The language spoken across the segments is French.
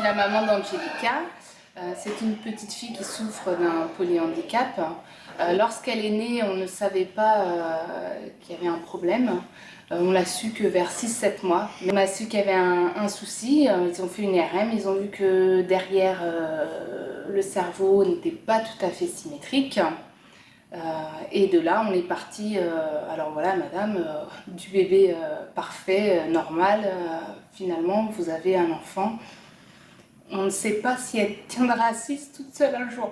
suis la maman d'Angelica. C'est une petite fille qui souffre d'un polyhandicap. Lorsqu'elle est née, on ne savait pas qu'il y avait un problème. On l'a su que vers 6-7 mois. Mais on a su qu'il y avait un souci. Ils ont fait une IRM, ils ont vu que derrière le cerveau n'était pas tout à fait symétrique. Et de là, on est parti, alors voilà madame, du bébé parfait, normal, finalement vous avez un enfant. On ne sait pas si elle tiendra assise toute seule un jour.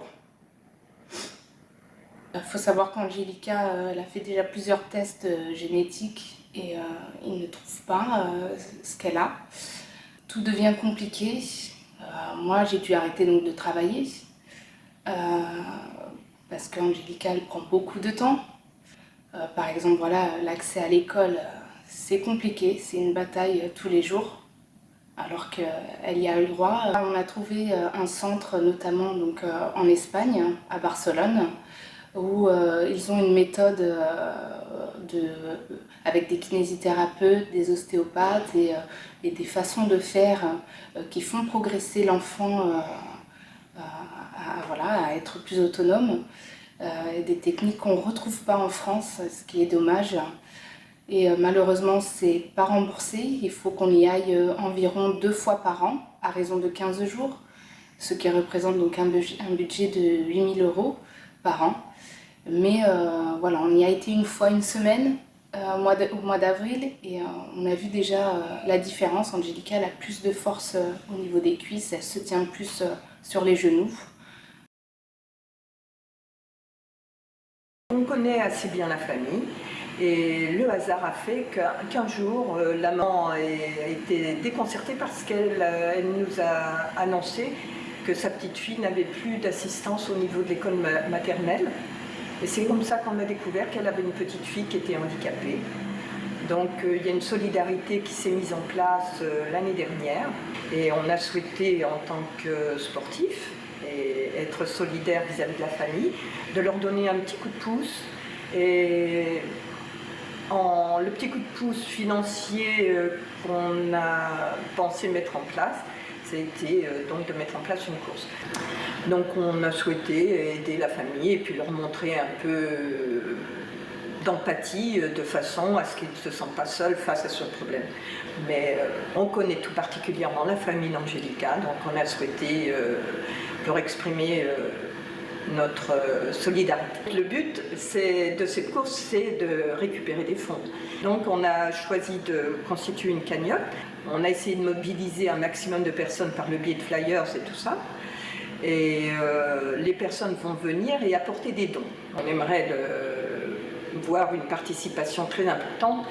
Il faut savoir qu'Angelica, elle a fait déjà plusieurs tests génétiques et ils ne trouvent pas ce qu'elle a. Tout devient compliqué. Moi, j'ai dû arrêter donc de travailler parce qu'Angelica, elle prend beaucoup de temps. Par exemple, voilà, l'accès à l'école, c'est compliqué, c'est une bataille tous les jours. Alors qu'elle y a eu le droit. On a trouvé un centre, notamment donc, en Espagne, à Barcelone, où ils ont une méthode avec des kinésithérapeutes, des ostéopathes et des façons de faire qui font progresser l'enfant à être plus autonome. Des techniques qu'on ne retrouve pas en France, ce qui est dommage. Et malheureusement, c'est pas remboursé. Il faut qu'on y aille environ 2 fois par an, à raison de 15 jours, ce qui représente donc un budget de 8 000 € par an. Mais voilà, on y a été une fois une semaine au mois d'avril et on a vu déjà la différence. Angelica, elle a plus de force au niveau des cuisses, elle se tient plus sur les genoux. On connaît assez bien la famille. Et le hasard a fait qu'un jour, la maman a été déconcertée parce qu'elle nous a annoncé que sa petite fille n'avait plus d'assistance au niveau de l'école maternelle. Et c'est comme ça qu'on a découvert qu'elle avait une petite fille qui était handicapée. Donc il y a une solidarité qui s'est mise en place l'année dernière. Et on a souhaité, en tant que sportif, et être solidaire vis-à-vis de la famille, de leur donner un petit coup de pouce. Et le petit coup de pouce financier qu'on a pensé mettre en place, c'était donc de mettre en place une course. Donc on a souhaité aider la famille et puis leur montrer un peu d'empathie de façon à ce qu'ils ne se sentent pas seuls face à ce problème. Mais on connaît tout particulièrement la famille d'Angelica, donc on a souhaité leur exprimer notre solidarité. Le but de cette course, c'est de récupérer des fonds. Donc on a choisi de constituer une cagnotte. On a essayé de mobiliser un maximum de personnes par le biais de flyers et tout ça. Et les personnes vont venir et apporter des dons. On aimerait voir une participation très importante.